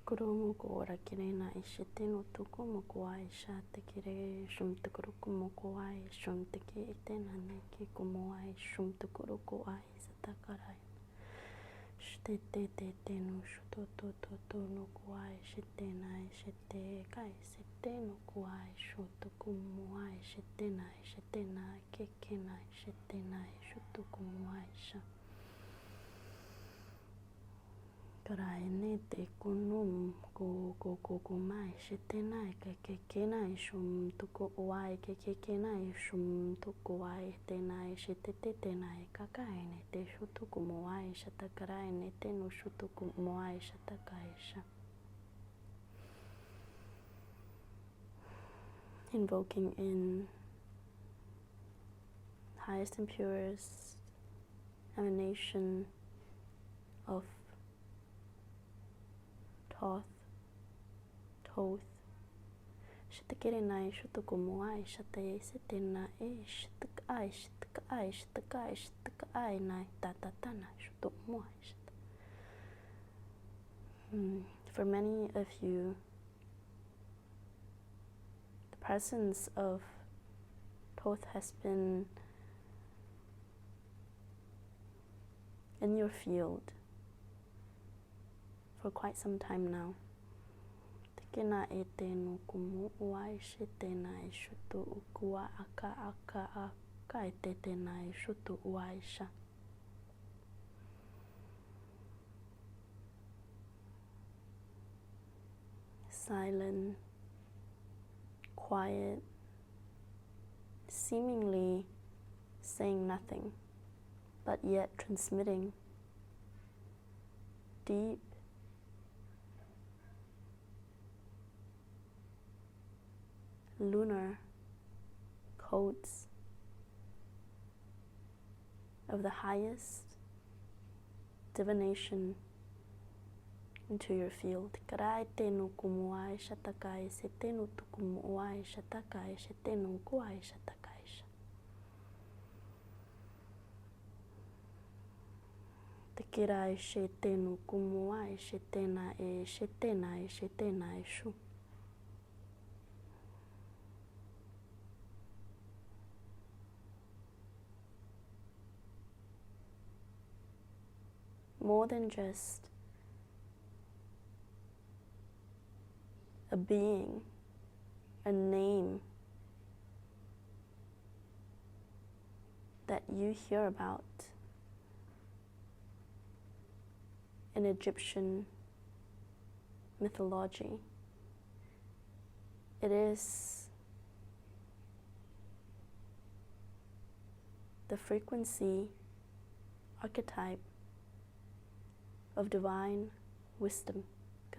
Kuro moko ora kire na ishite no tuku moko wa isha te kire shum tukuru kumoko wa shum te ki ite na ne ki kumo wa shum tukuru ko wa satakarai. Shite te no shuto to no ko wa shite na shite kai shite no ko wa shuto kumo wa shite na keke na shite na shuto kumo wa isha. Karai ne te kunum ko mai shite nai ke nai shum tuko wai ke nai shum tuko wai te nai shite te nai kakai ne te shutu kumo wai shata karai ne te no shutu kumo wai shata kaisha. Invoking in highest and purest emanation of Thoth, shitakere nai shutukumo ai shataye setena shitakai nai tatatana shutukumo ai shata. For many of you, the presence of Thoth has been in your field for quite some time now. Tekena e te no kumo wai shite nai shutu ukua aka e te nai shutu wai sha. Silent, quiet, seemingly saying nothing, but yet transmitting deep lunar codes of the highest divination into your field. Karai te no kumo ai shatakai se te no tukumo ai shatakai se te no kuai shatakai sha. Te kirai she te no kumo ai she te na shu. More than just a being, a name that you hear about in Egyptian mythology. It is the frequency archetype of divine wisdom. The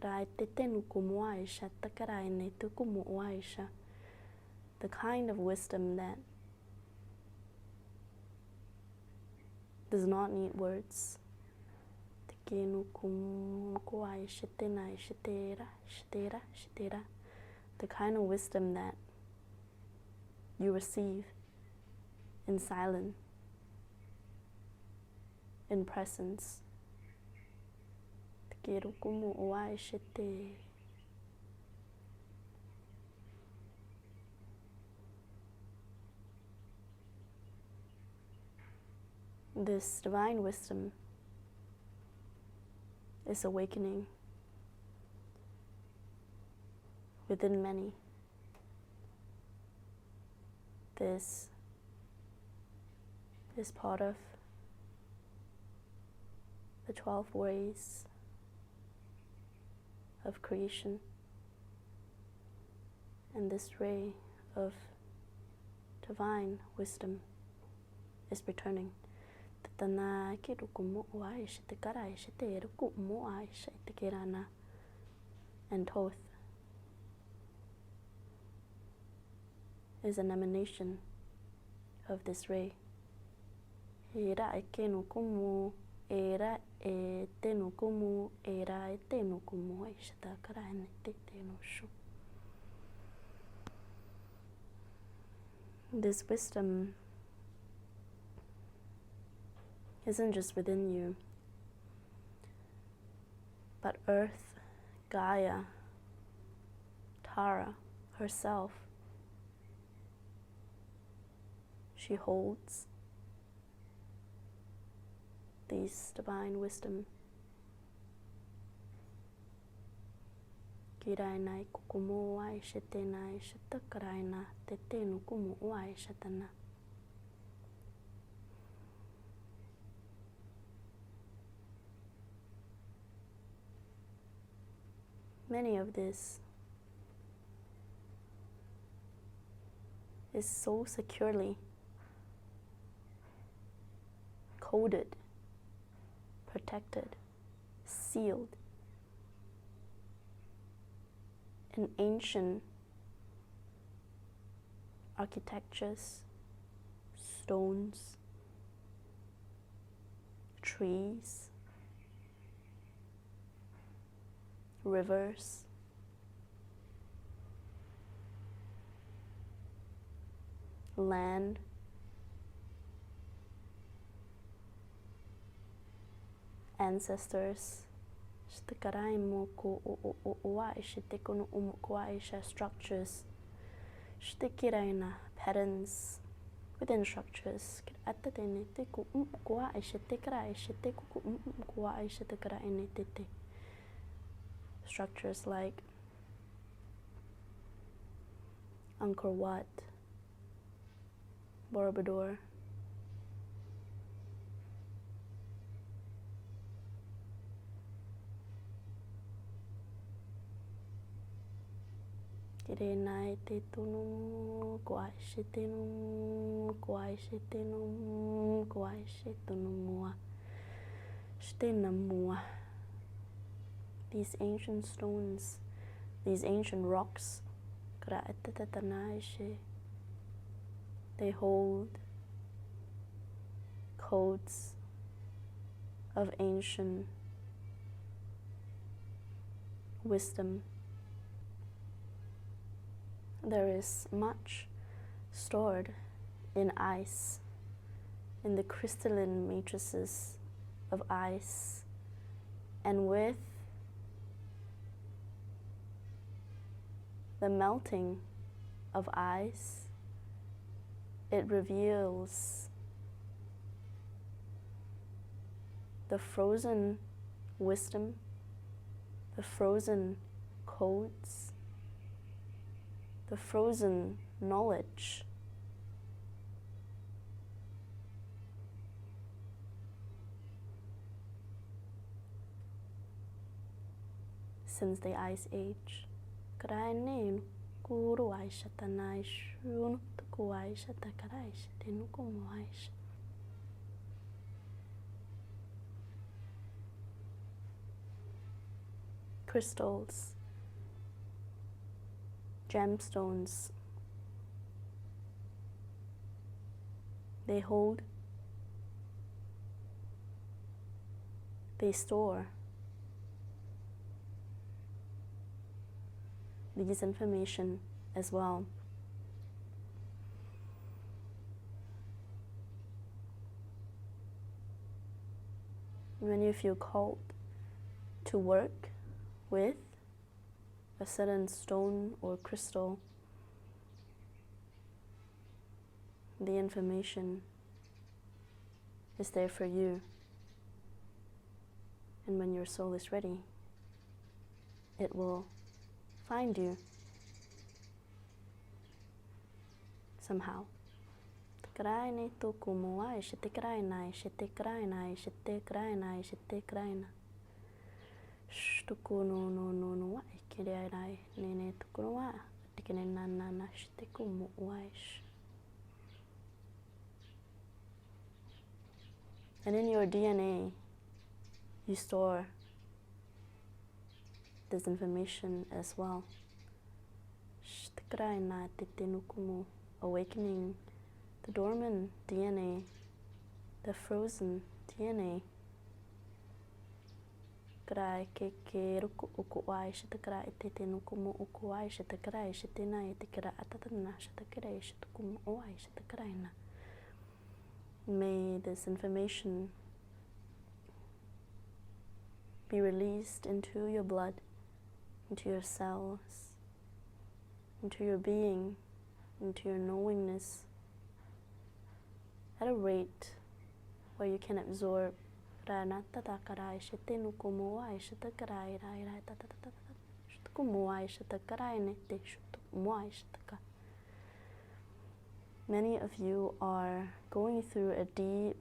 kind of wisdom that does not need words. The kind of wisdom that you receive in silence, in presence. This divine wisdom is awakening within many. This is part of the 12 ways of creation, and this ray of divine wisdom is returning. And Thoth is an emanation of this ray. Era e te no kumu, era e te no kumu, e shata karai ne te no shu. This wisdom isn't just within you, but earth Gaia, Tara herself. She holds these divine wisdom. Kiraina kukumu wa ishetena ishetakaraina tetenu kumu wa ishetana. Many of this is so securely coded, protected, sealed in ancient architectures, stones, trees, rivers, land, ancestors, structures, patterns within structures. Structures like Angkor Wat, Borobudur, Kirenai Tetunum, Guaishetinum, Guaishetinum, Guaishetunumua, Shtenamua. These ancient stones, these ancient rocks, they hold codes of ancient wisdom. There is much stored in ice, in the crystalline matrices of ice, and with the melting of ice, it reveals the frozen wisdom, the frozen codes, the frozen knowledge. Since the Ice Age. Crystals, gemstones, they hold, they store these information as well. When you feel called to work with a certain stone or crystal, the information is there for you. And when your soul is ready, it will find you somehow. And in your DNA, you store this information as well. Awakening the dormant DNA, the frozen DNA. May this information be released into your blood into your cells, into your being, into your knowingness at a rate where you can absorb Many of you are going through a deep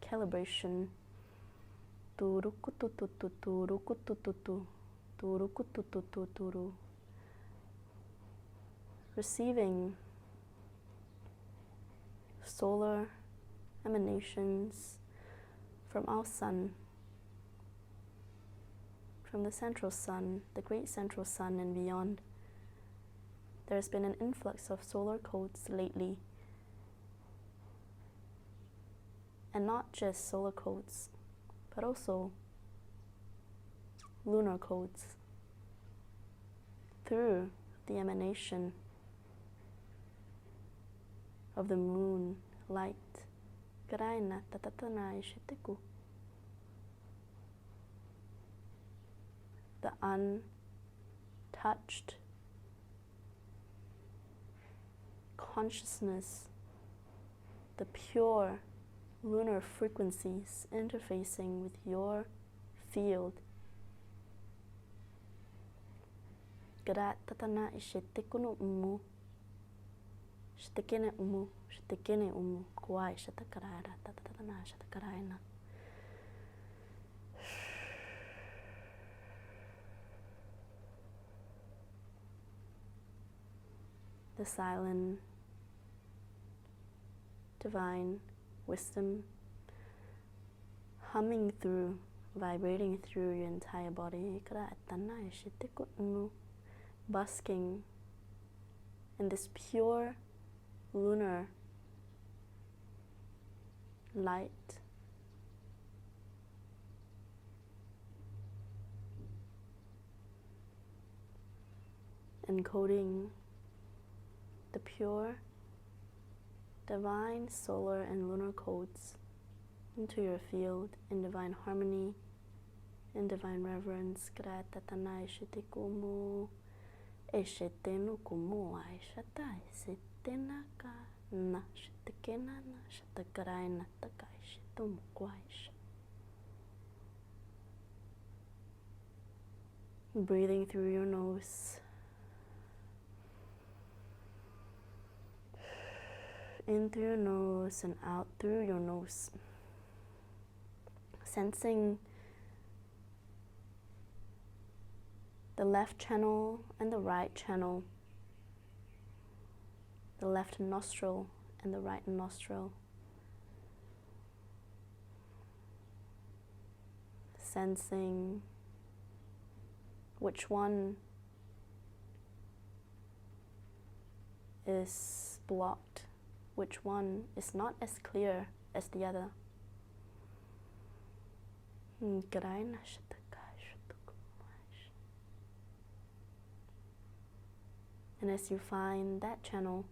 calibration. Receiving solar emanations from our sun, from the central sun, the great central sun and beyond. There's been an influx of solar codes lately. And not just solar codes, but also lunar codes through the emanation of the moon light. The untouched consciousness, the pure lunar frequencies interfacing with your field. The silent divine wisdom humming through, vibrating through your entire body, basking in this pure lunar light. Encoding the pure divine solar and lunar codes into your field in divine harmony, in divine reverence. Breathing through your nose. In through your nose and out through your nose. Sensing the left channel and the right channel, the left nostril and the right nostril. Sensing which one is blocked, which one is not as clear as the other. And as you find that channel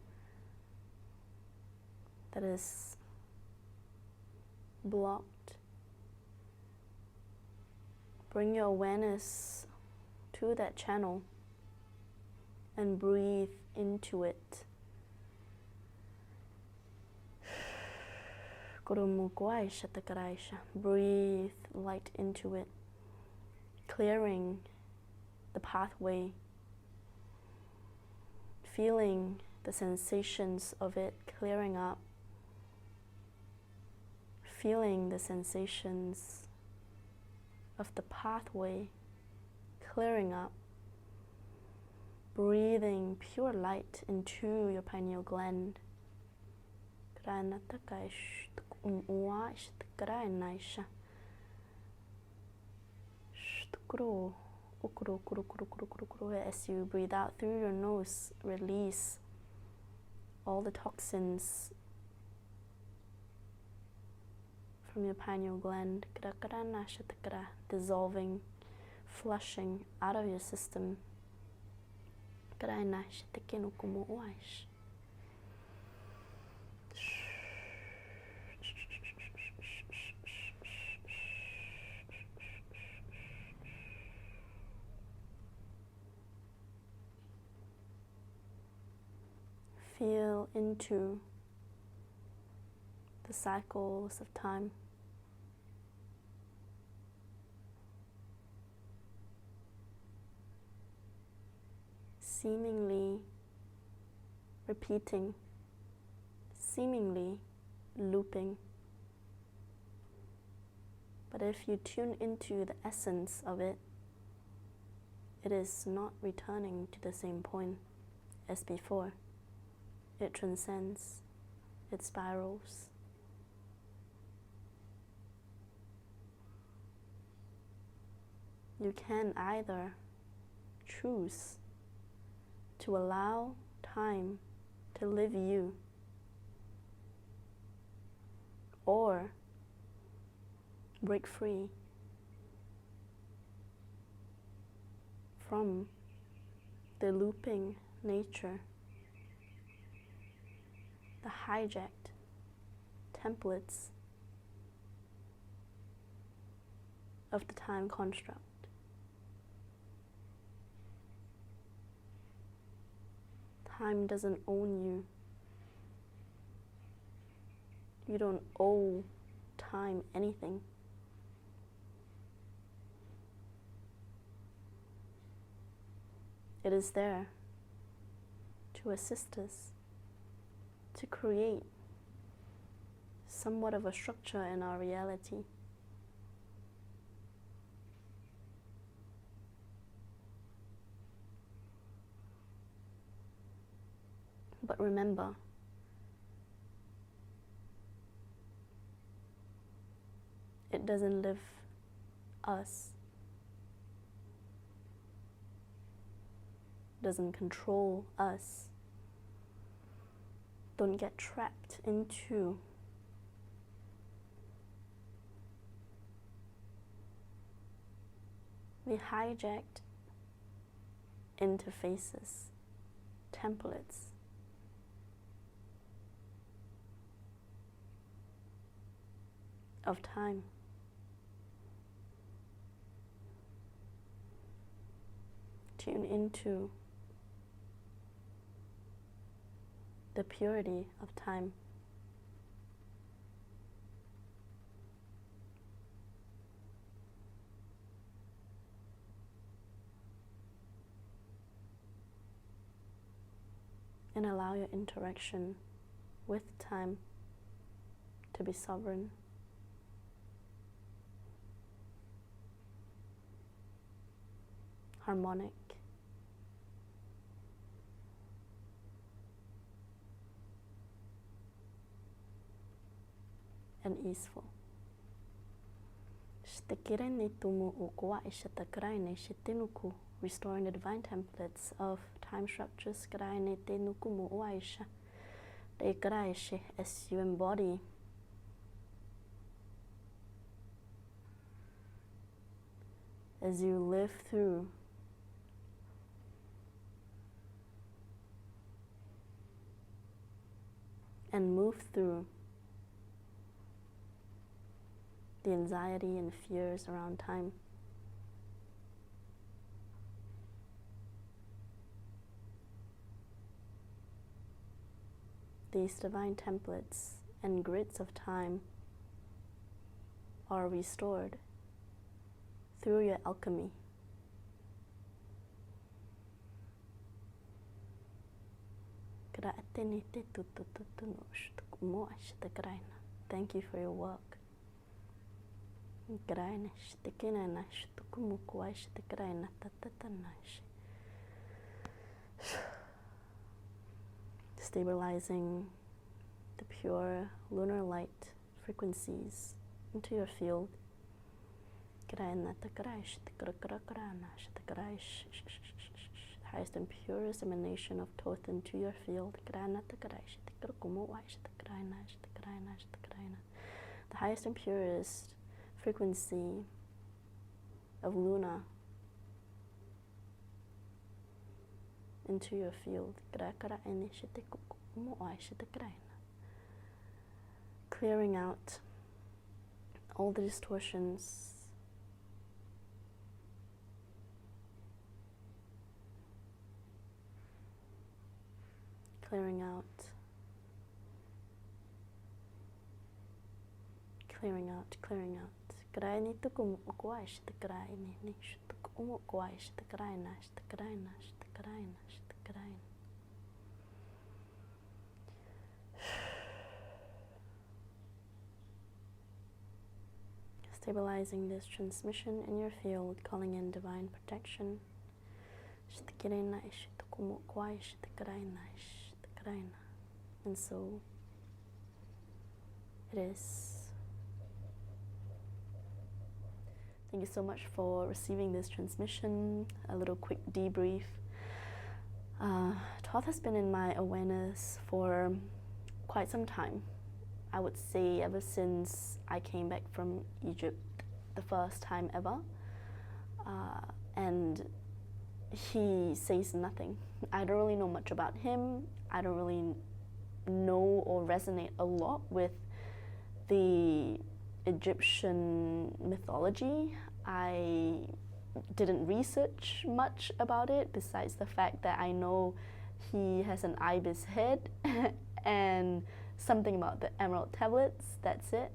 that is blocked, bring your awareness to that channel and breathe into it. Breathe light into it, clearing the pathway, feeling the sensations of it clearing up, feeling the sensations of the pathway clearing up, breathing pure light into your pineal gland. As you breathe out through your nose, release all the toxins from your pineal gland, dissolving, flushing out of your system. Feel into the cycles of time. Seemingly repeating, seemingly looping. But if you tune into the essence of it, it is not returning to the same point as before. It transcends, it spirals. You can either choose to allow time to live you, or break free from the looping nature, the hijacked templates of the time construct. Time doesn't own you. You don't owe time anything. It is there to assist us to create somewhat of a structure in our reality. But remember, it doesn't live us, doesn't control us. Don't get trapped into the hijacked interfaces, templates of time. Tune into the purity of time. And allow your interaction with time to be sovereign. Harmonic. And easeful. Restoring the divine templates of time structures as you embody as you live through and move through the anxiety and fears around time. These divine templates and grids of time are restored through your alchemy. Thank you for your work. Stabilizing the pure lunar light frequencies into your field. Highest and purest emanation of Thoth into your field. The highest and purest frequency of Luna into your field. Clearing out all the distortions, clearing out. Clearing out, clearing out. Krai ni tuku mukwa ishta krai ni tuku mukwa ishta krai na ishta krai na ishta krai na ishta krai na. Stabilizing this transmission in your field, calling in divine protection. Ishta krai na ishta tuku mukwa ishta krai na ishta krai na. And so it is. Thank you so much for receiving this transmission. A little quick debrief. Thoth has been in my awareness for quite some time. I would say ever since I came back from Egypt the first time ever. And he says nothing. I don't really know much about him. I don't really know or resonate a lot with the Egyptian mythology. I didn't research much about it besides the fact that I know he has an ibis head and something about the emerald tablets, that's it.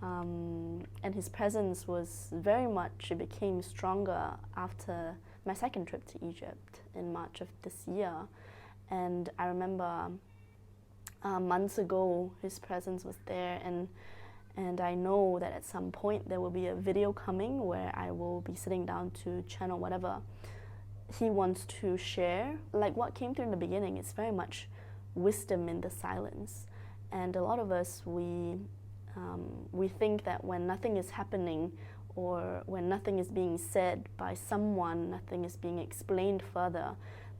And his presence was very much, it became stronger after my second trip to Egypt in March of this year. And I remember months ago his presence was there, and I know that at some point there will be a video coming where I will be sitting down to channel whatever he wants to share. Like what came through in the beginning, it's very much wisdom in the silence. And a lot of us, we think that when nothing is happening or when nothing is being said by someone, nothing is being explained further,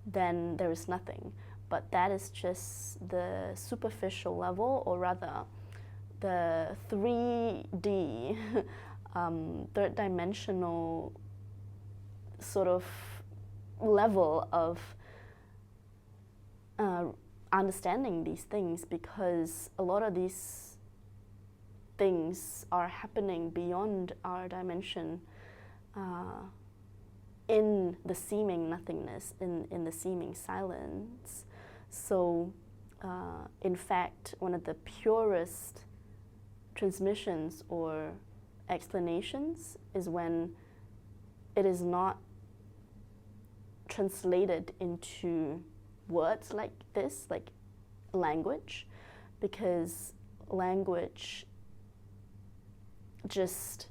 then there is nothing. But that is just the superficial level, or rather the 3D, third dimensional sort of level of understanding these things, because a lot of these things are happening beyond our dimension, in the seeming nothingness, in the seeming silence. So in fact, one of the purest transmissions or explanations is when it is not translated into words like this, like language, because language just,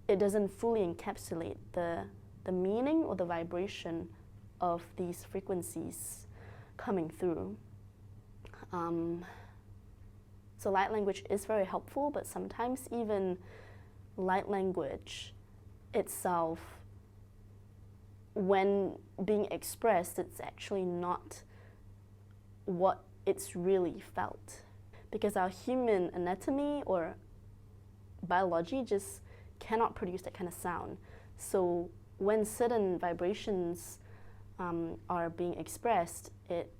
it doesn't fully encapsulate the meaning or the vibration of these frequencies coming through. So light language is very helpful, but sometimes even light language itself, when being expressed, it's actually not what it's really felt. Because our human anatomy or biology just cannot produce that kind of sound. So when certain vibrations are being expressed, it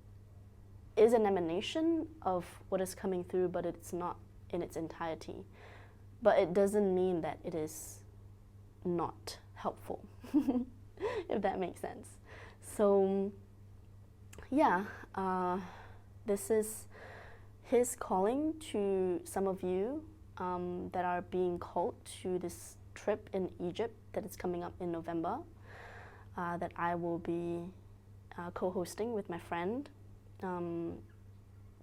is an emanation of what is coming through, but it's not in its entirety. But it doesn't mean that it is not helpful, if that makes sense. So yeah, this is his calling to some of you that are being called to this trip in Egypt that is coming up in November, that I will be co-hosting with my friend.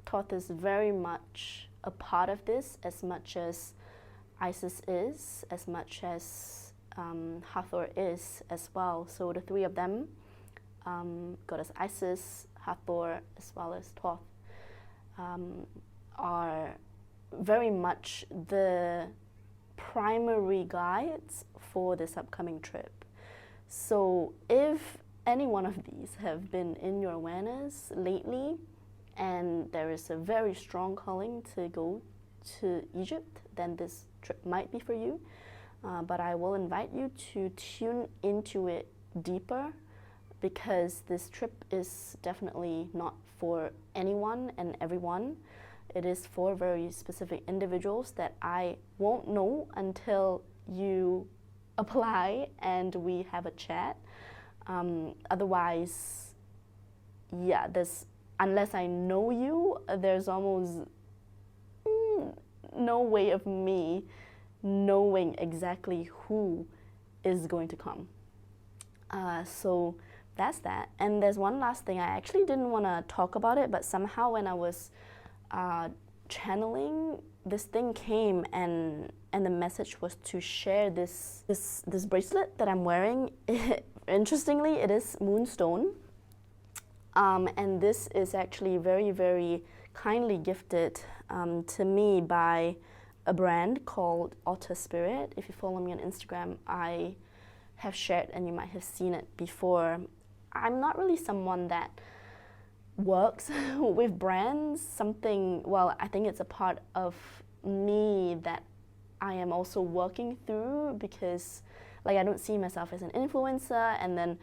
Thoth is very much a part of this, as much as Isis is, as much as Hathor is as well. So the three of them, goddess Isis, Hathor, as well as Thoth, are very much the primary guides for this upcoming trip. So if any one of these have been in your awareness lately, and there is a very strong calling to go to Egypt, then this trip might be for you. But I will invite you to tune into it deeper, because this trip is definitely not for anyone and everyone. It is for very specific individuals that I won't know until you apply and we have a chat. Otherwise, yeah, there's unless I know you, there's almost no way of me knowing exactly who is going to come. So that's that. And there's one last thing. I actually didn't want to talk about it, but somehow when I was channeling, this thing came, and the message was to share this bracelet that I'm wearing. Interestingly, it is Moonstone. And this is actually very, very kindly gifted to me by a brand called Otterspirit. If you follow me on Instagram, I have shared, and you might have seen it before. I'm not really someone that works with brands. I think it's a part of me that I am also working through, because like I don't see myself as an influencer, and then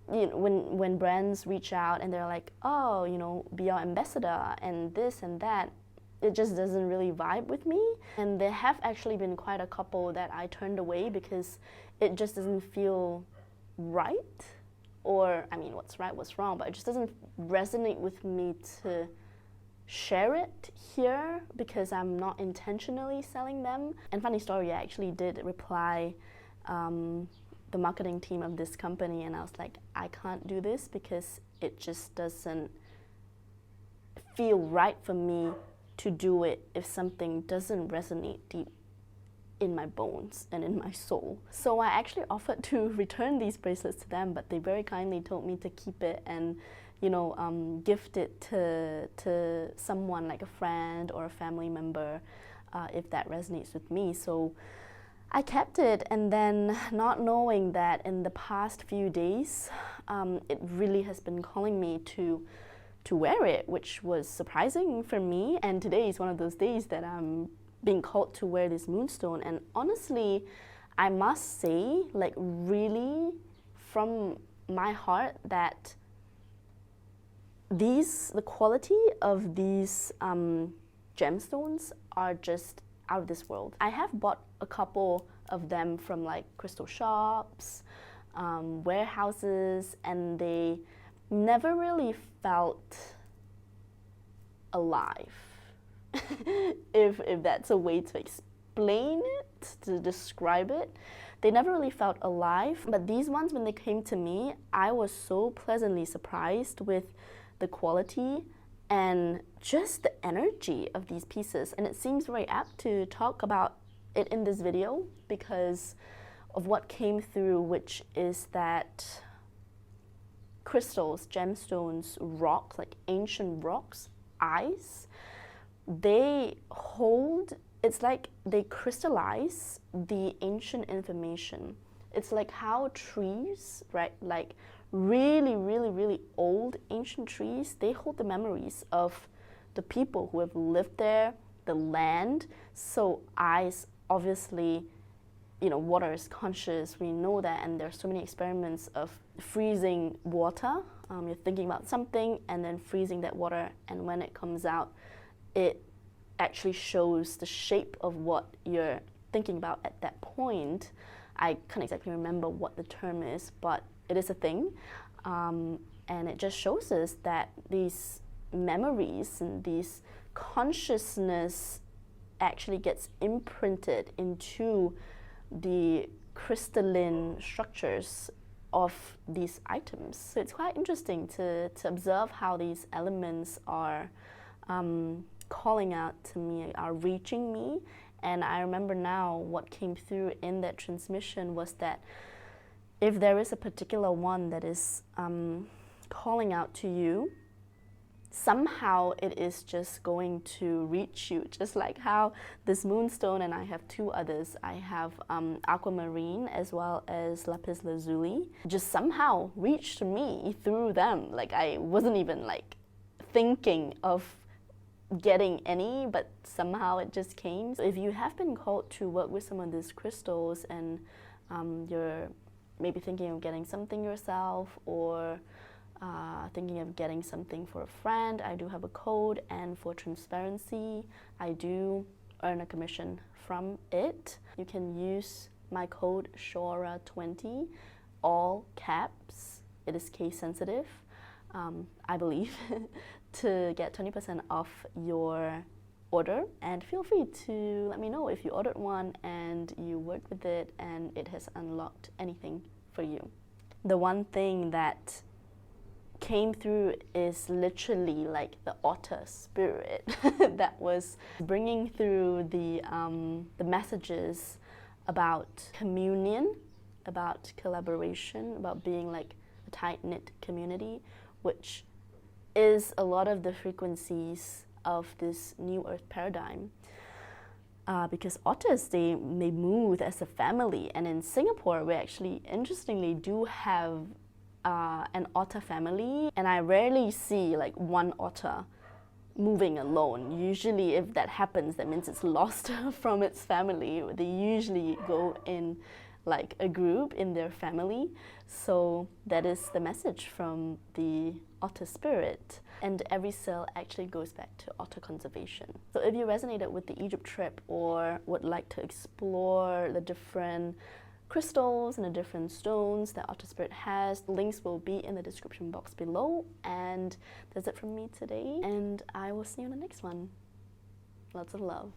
when brands reach out and they're like, oh, be our ambassador and this and that, it just doesn't really vibe with me. And there have actually been quite a couple that I turned away because it just doesn't feel right. Or, I mean, what's right, what's wrong, but it just doesn't resonate with me to share it here, because I'm not intentionally selling them. And funny story, I actually did reply the marketing team of this company, and I was like, I can't do this because it just doesn't feel right for me to do it if something doesn't resonate deep in my bones and in my soul. So I actually offered to return these bracelets to them, but they very kindly told me to keep it and gift it to someone like a friend or a family member if that resonates with me. So I kept it, and then not knowing that in the past few days, it really has been calling me to wear it, which was surprising for me. And today is one of those days that I'm being called to wear this Moonstone. And honestly, I must say, like really from my heart, that the quality of these gemstones are just out of this world. I have bought a couple of them from like crystal shops, warehouses, and they never really felt alive. if that's a way to explain it, to describe it. They never really felt alive, but these ones, when they came to me, I was so pleasantly surprised with the quality and just the energy of these pieces. And it seems very apt to talk about it in this video because of what came through, which is that crystals, gemstones, rocks, like ancient rocks, ice, they hold, it's like they crystallize the ancient information. It's like how trees, right, like really, really, really old ancient trees, they hold the memories of the people who have lived there, the land. So ice, obviously, water is conscious, we know that, and there's so many experiments of freezing water. You're thinking about something and then freezing that water, and when it comes out, it actually shows the shape of what you're thinking about at that point. I can't exactly remember what the term is, but it is a thing. And it just shows us that these memories and these consciousness actually gets imprinted into the crystalline structures of these items. So it's quite interesting to observe how these elements are calling out to me, are reaching me. And I remember now what came through in that transmission was that if there is a particular one that is calling out to you, somehow it is just going to reach you, just like how this Moonstone, and I have two others. I have Aquamarine as well as Lapis Lazuli, just somehow reached me through them. Like I wasn't even like thinking of getting any, but somehow it just came. So if you have been called to work with some of these crystals and you're maybe thinking of getting something yourself, or thinking of getting something for a friend, I do have a code, and for transparency, I do earn a commission from it. You can use my code Shōra20, all caps. It is case sensitive. I believe, to get 20% off your order. And feel free to let me know if you ordered one and you worked with it and it has unlocked anything for you. The one thing that came through is literally like the Otterspirit that was bringing through the messages about communion, about collaboration, about being like a tight-knit community, which is a lot of the frequencies of this new earth paradigm. Because otters, they move as a family, and in Singapore we actually interestingly do have an otter family, and I rarely see like one otter moving alone. Usually if that happens, that means it's lost from its family. They usually go in like a group in their family. So that is the message from the Otterspirit. And every cell actually goes back to otter conservation. So if you resonated with the Egypt trip or would like to explore the different crystals and the different stones that Otterspirit has, the links will be in the description box below. And that's it from me today, and I will see you in the next one. Lots of love.